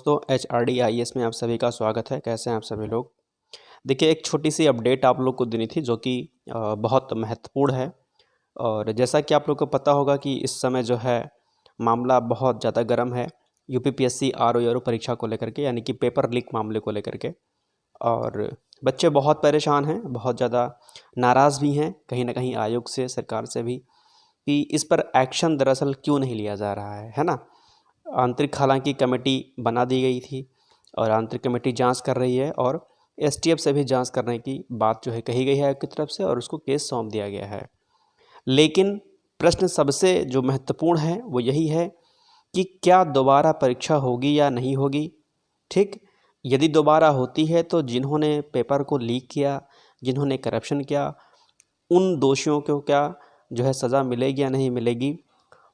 दोस्तों HRD IAS में आप सभी का स्वागत है। कैसे हैं आप सभी लोग। देखिए, एक छोटी सी अपडेट आप लोग को देनी थी जो कि बहुत महत्वपूर्ण है। और जैसा कि आप लोग को पता होगा कि इस समय जो है मामला बहुत ज़्यादा गर्म है UPPSC RO परीक्षा को लेकर के, यानी कि पेपर लीक मामले को लेकर के। और बच्चे बहुत परेशान हैं, बहुत ज़्यादा नाराज़ भी हैं कहीं ना कहीं आयोग से, सरकार से भी, कि इस पर एक्शन दरअसल क्यों नहीं लिया जा रहा है ना। आंतरिक हालांकि कमेटी बना दी गई थी और आंतरिक कमेटी जांच कर रही है और STF से भी जांच करने की बात जो है कही गई है आयोग की तरफ से और उसको केस सौंप दिया गया है। लेकिन प्रश्न सबसे जो महत्वपूर्ण है वो यही है कि क्या दोबारा परीक्षा होगी या नहीं होगी। ठीक, यदि दोबारा होती है तो जिन्होंने पेपर को लीक किया, जिन्होंने करप्शन किया, उन दोषियों को क्या जो है सज़ा मिलेगी या नहीं मिलेगी।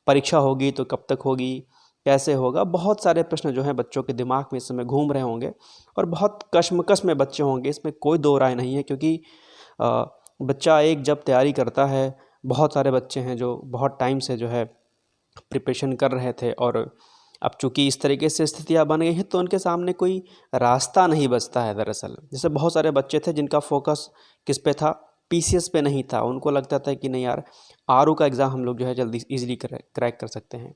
परीक्षा होगी तो कब तक होगी, कैसे होगा। बहुत सारे प्रश्न जो हैं बच्चों के दिमाग में इस समय घूम रहे होंगे और बहुत कश्मकश में बच्चे होंगे, इसमें कोई दो राय नहीं है। क्योंकि बच्चा एक जब तैयारी करता है, बहुत सारे बच्चे हैं जो बहुत टाइम से जो है प्रिपरेशन कर रहे थे और अब चूंकि इस तरीके से स्थितियां बन गई हैं तो उनके सामने कोई रास्ता नहीं बचता है। दरअसल जैसे बहुत सारे बच्चे थे जिनका फोकस किस पे था, PCS पे नहीं था। उनको लगता था कि नहीं यार, RO का एग्ज़ाम हम लोग जो है जल्दी ईजिली क्रैक कर सकते हैं।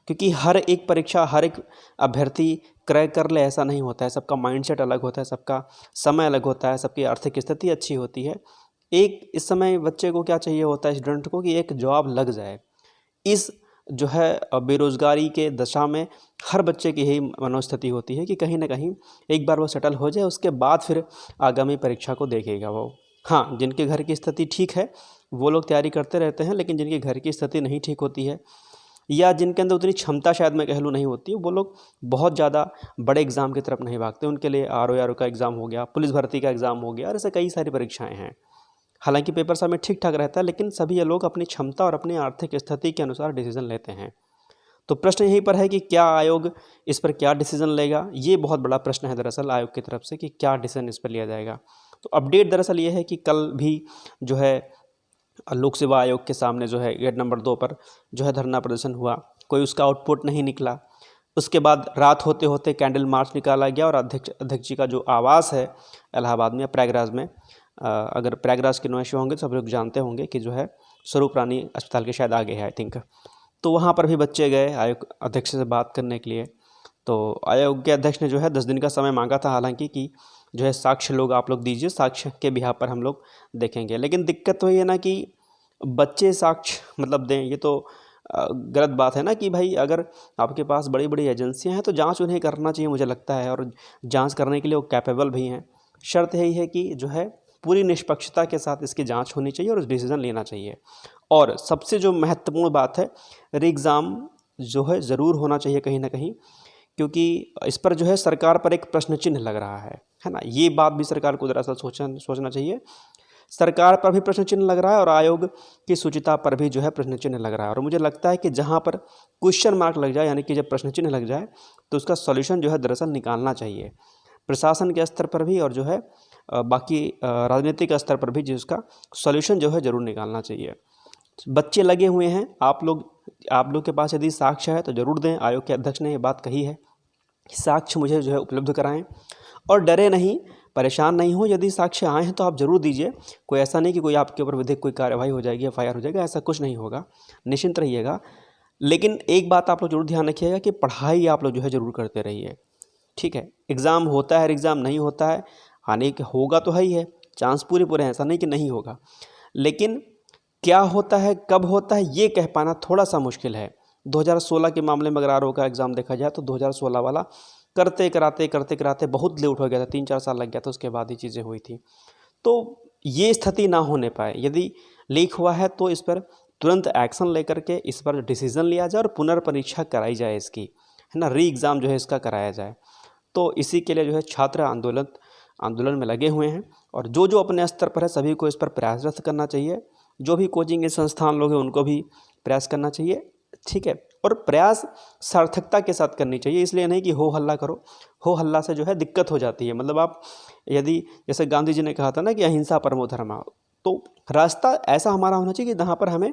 क्योंकि हर एक परीक्षा, हर एक अभ्यर्थी क्रैक कर ले ऐसा नहीं होता है। सबका माइंडसेट अलग होता है, सबका समय अलग होता है, सबकी आर्थिक स्थिति अच्छी होती है। एक इस समय बच्चे को क्या चाहिए होता है, स्टूडेंट को, कि एक जॉब लग जाए। इस जो है बेरोज़गारी के दशा में हर बच्चे की यही मनोस्थिति होती है कि कहीं ना कहीं एक बार वो सेटल हो जाए, उसके बाद फिर आगामी परीक्षा को देखेगा वो। हाँ, जिनके घर की स्थिति ठीक है वो लोग तैयारी करते रहते हैं, लेकिन जिनके घर की स्थिति नहीं ठीक होती है या जिनके अंदर उतनी क्षमता शायद मैं कह लूँ नहीं होती, वो लोग बहुत ज़्यादा बड़े एग्ज़ाम की तरफ नहीं भागते। उनके लिए RO का एग्ज़ाम हो गया, पुलिस भर्ती का एग्ज़ाम हो गया और ऐसे कई सारी परीक्षाएं हैं। हालांकि पेपर समय ठीक ठाक रहता है, लेकिन सभी ये लोग अपनी क्षमता और अपनी आर्थिक स्थिति के अनुसार डिसीजन लेते हैं। तो प्रश्न यहीं पर है कि क्या आयोग इस पर क्या डिसीजन लेगा। ये बहुत बड़ा प्रश्न है दरअसल आयोग की तरफ से कि क्या डिसीजन इस पर लिया जाएगा। तो अपडेट दरअसल ये है कि कल भी जो है लोक सेवा आयोग के सामने जो है गेट नंबर 2 पर जो है धरना प्रदर्शन हुआ, कोई उसका आउटपुट नहीं निकला। उसके बाद रात होते होते कैंडल मार्च निकाला गया और अध्यक्ष जी का जो आवास है इलाहाबाद में, प्रयागराज में, अगर प्रयागराज के निवासी होंगे तो सब लोग जानते होंगे कि जो है स्वरूप रानी अस्पताल के शायद आगे है आई थिंक। तो वहाँ पर भी बच्चे गए आयोग अध्यक्ष से बात करने के लिए। तो आयोग के अध्यक्ष ने जो है 10 दिन का समय मांगा था, हालांकि कि जो है साक्ष्य लोग आप लोग दीजिए, साक्ष्य के बिहाफ पर हम लोग देखेंगे। लेकिन दिक्कत तो ये ना कि बच्चे साक्ष्य मतलब दें, ये तो गलत बात है ना। कि भाई अगर आपके पास बड़ी बड़ी एजेंसियां हैं तो जांच उन्हें करना चाहिए मुझे लगता है, और जांच करने के लिए वो कैपेबल भी हैं। शर्त यही है कि जो है पूरी निष्पक्षता के साथ इसकी जांच होनी चाहिए और डिसीजन लेना चाहिए। और सबसे जो महत्वपूर्ण बात है, री एग्ज़ाम जो है ज़रूर होना चाहिए कहीं ना कहीं, क्योंकि इस पर जो है सरकार पर एक प्रश्न चिन्ह लग रहा है ना। ये बात भी सरकार को दरअसल सोचना चाहिए। सरकार पर भी प्रश्न चिन्ह लग रहा है और आयोग की शुचिता पर भी जो है प्रश्न चिन्ह लग रहा है। और मुझे लगता है कि जहाँ पर क्वेश्चन मार्क लग जाए, यानी कि जब प्रश्न चिन्ह लग जाए, तो उसका सॉल्यूशन जो है दरअसल निकालना चाहिए प्रशासन के स्तर पर भी, और जो है बाकी राजनीतिक स्तर पर भी जिसका सॉल्यूशन जो है ज़रूर निकालना चाहिए। बच्चे लगे हुए हैं, आप लोग के पास यदि साक्ष्य है तो ज़रूर दें। आयोग के अध्यक्ष ने ये बात कही है कि साक्ष्य मुझे जो है उपलब्ध कराएं और डरे नहीं, परेशान नहीं हो। यदि साक्ष्य आए हैं तो आप ज़रूर दीजिए। कोई ऐसा नहीं कि कोई आपके ऊपर विधिक कोई कार्रवाई हो जाएगी, FIR हो जाएगा, ऐसा कुछ नहीं होगा, निश्चिंत रहिएगा। लेकिन एक बात आप लोग जरूर ध्यान रखिएगा कि पढ़ाई आप लोग जो है ज़रूर करते रहिए। ठीक है, एग्ज़ाम होता है, एग्ज़ाम नहीं होता है, आने के होगा तो है ही है, चांस पूरे पूरे हैं, ऐसा नहीं कि नहीं होगा। लेकिन क्या होता है, कब होता है, ये कह पाना थोड़ा सा मुश्किल है। 2016 के मामले में अगर RO का एग्ज़ाम देखा जाए तो 2016 वाला करते कराते बहुत लेट हो गया था, 3-4 साल लग गया था, उसके बाद ही चीज़ें हुई थी। तो ये स्थिति ना होने पाए, यदि लीक हुआ है तो इस पर तुरंत एक्शन लेकर के इस पर डिसीजन लिया जाए और पुनर्परीक्षा कराई जाए इसकी, है ना, री एग्ज़ाम जो है इसका कराया जाए। तो इसी के लिए जो है छात्र आंदोलन में लगे हुए हैं और जो जो अपने स्तर पर है सभी को इस पर प्रयासरत करना चाहिए। जो भी कोचिंग के संस्थान लोग हैं उनको भी प्रयास करना चाहिए। ठीक है, और प्रयास सार्थकता के साथ करनी चाहिए, इसलिए नहीं कि हो हल्ला करो। हो हल्ला से जो है दिक्कत हो जाती है। मतलब आप यदि, जैसे गांधी जी ने कहा था ना कि अहिंसा परमो धर्मा, तो रास्ता ऐसा हमारा होना चाहिए कि जहाँ पर हमें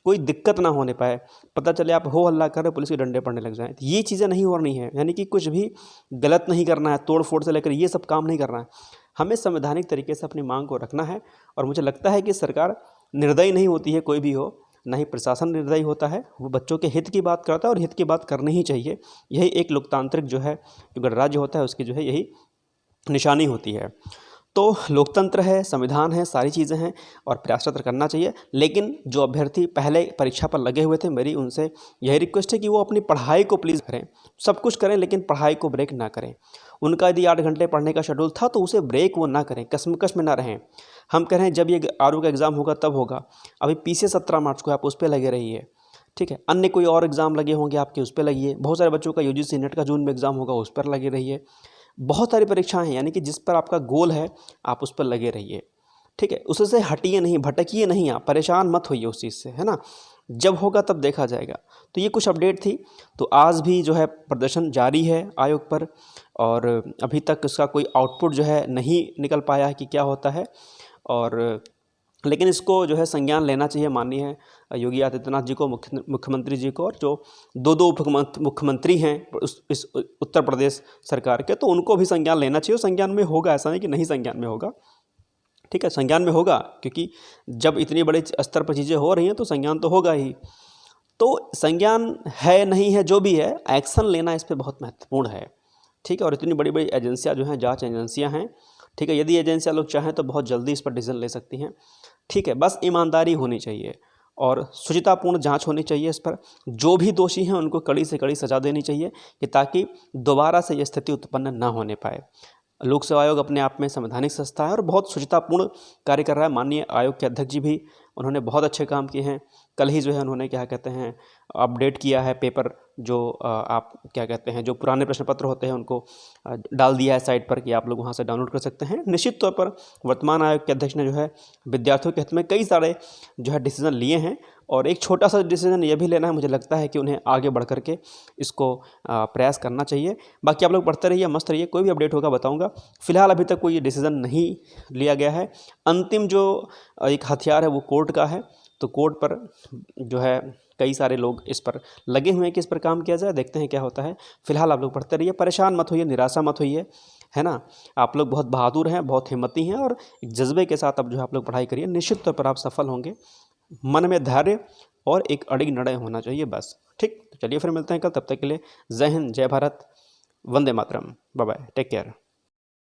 कोई दिक्कत ना होने पाए। पता चले आप हो हल्ला कर रहे हो, पुलिस के डंडे पड़ने लग जाएँ, तो ये चीज़ें नहीं हो रही हैं। यानी कि कुछ भी गलत नहीं करना है, तोड़-फोड़ से लेकर ये सब काम नहीं करना है। हमें संवैधानिक तरीके से अपनी मांग को रखना है और मुझे लगता है कि सरकार निर्दयी नहीं होती है, कोई भी हो, ना ही प्रशासन निर्दयी होता है। वो बच्चों के हित की बात करता है और हित की बात करनी ही चाहिए। यही एक लोकतांत्रिक जो है, जो गणराज्य होता है उसकी जो है यही निशानी होती है। तो लोकतंत्र है, संविधान है, सारी चीज़ें हैं और प्रयासरत करना चाहिए। लेकिन जो अभ्यर्थी पहले परीक्षा पर लगे हुए थे, मेरी उनसे यही रिक्वेस्ट है कि वो अपनी पढ़ाई को प्लीज़ करें। सब कुछ करें लेकिन पढ़ाई को ब्रेक ना करें। उनका यदि 8 घंटे पढ़ने का शेड्यूल था तो उसे ब्रेक वो ना करें, कश्मकश में ना रहें। हम कह रहे हैं जब ये आरओ का एग्ज़ाम होगा तब होगा। अभी पीछे 17 मार्च को आप उस पे लगे रहिए, ठीक है। अन्य कोई और एग्ज़ाम लगे होंगे आपके, उस पे लगिए। बहुत सारे बच्चों का यूजीसी नेट का जून में एग्ज़ाम होगा, उस पर लगे रहिए। बहुत सारी परीक्षाएं हैं, यानी कि जिस पर आपका गोल है आप उस पर लगे रहिए, ठीक है। उससे हटिए नहीं, भटकिए नहीं, आप परेशान मत होइए उस चीज़ से, है ना। जब होगा तब देखा जाएगा। तो ये कुछ अपडेट थी। तो आज भी जो है प्रदर्शन जारी है आयोग पर और अभी तक इसका कोई आउटपुट जो है नहीं निकल पाया है कि क्या होता है। और लेकिन इसको जो है संज्ञान लेना चाहिए माननीय योगी आदित्यनाथ जी को, मुख्यमंत्री जी को, और जो दो मुख्यमंत्री हैं इस उत्तर प्रदेश सरकार के, तो उनको भी संज्ञान लेना चाहिए। संज्ञान में होगा, ऐसा नहीं कि नहीं संज्ञान में होगा, ठीक है। संज्ञान में होगा क्योंकि जब इतनी बड़े स्तर पर चीज़ें हो रही हैं तो संज्ञान तो होगा ही। तो संज्ञान है नहीं है, जो भी है, एक्शन लेना इस पर बहुत महत्वपूर्ण है, ठीक है। और इतनी बड़ी बड़ी एजेंसियाँ जो हैं, जांच एजेंसियाँ हैं, ठीक है। यदि एजेंसियाँ लोग चाहें तो बहुत जल्दी इस पर डिसीजन ले सकती हैं, ठीक है। बस ईमानदारी होनी चाहिए और शुचितापूर्ण जांच होनी चाहिए इस पर। जो भी दोषी हैं उनको कड़ी से कड़ी सज़ा देनी चाहिए कि ताकि दोबारा से ये स्थिति उत्पन्न ना होने पाए। लोक सेवा आयोग अपने आप में संवैधानिक संस्था है और बहुत शुचितापूर्ण कार्य कर रहा है। माननीय आयोग के अध्यक्ष जी भी, उन्होंने बहुत अच्छे काम किए हैं। कल ही जो है उन्होंने क्या कहते हैं अपडेट किया है पेपर, जो आप क्या कहते हैं जो पुराने प्रश्न पत्र होते हैं उनको डाल दिया है साइट पर कि आप लोग वहाँ से डाउनलोड कर सकते हैं। निश्चित तौर पर वर्तमान आयोग के अध्यक्ष ने जो है विद्यार्थियों के हित में कई सारे जो है डिसीजन लिए हैं और एक छोटा सा डिसीजन ये भी लेना है, मुझे लगता है कि उन्हें आगे बढ़ करके इसको प्रयास करना चाहिए। बाकी आप लोग पढ़ते रहिए, मस्त रहिए, कोई भी अपडेट होगा बताऊंगा। फिलहाल अभी तक कोई डिसीजन नहीं लिया गया है। अंतिम जो एक हथियार है वो कोर्ट का है, तो कोर्ट पर जो है कई सारे लोग इस पर लगे हुए हैं कि इस पर काम किया जाए। देखते हैं क्या होता है। फिलहाल आप लोग पढ़ते रहिए, परेशान मत होइए, निराशा मत होइए, है ना। आप लोग बहुत बहादुर हैं, बहुत हिम्मती हैं और एक जज्बे के साथ अब जो है आप लोग पढ़ाई करिए, निश्चित तौर पर आप सफल होंगे। मन में धैर्य और एक अड़िग निर्णय होना चाहिए, बस, ठीक। तो चलिए फिर मिलते हैं कल, तब तक के लिए जय हिंद, जय Bharat, Vande Mataram, bye bye, take care.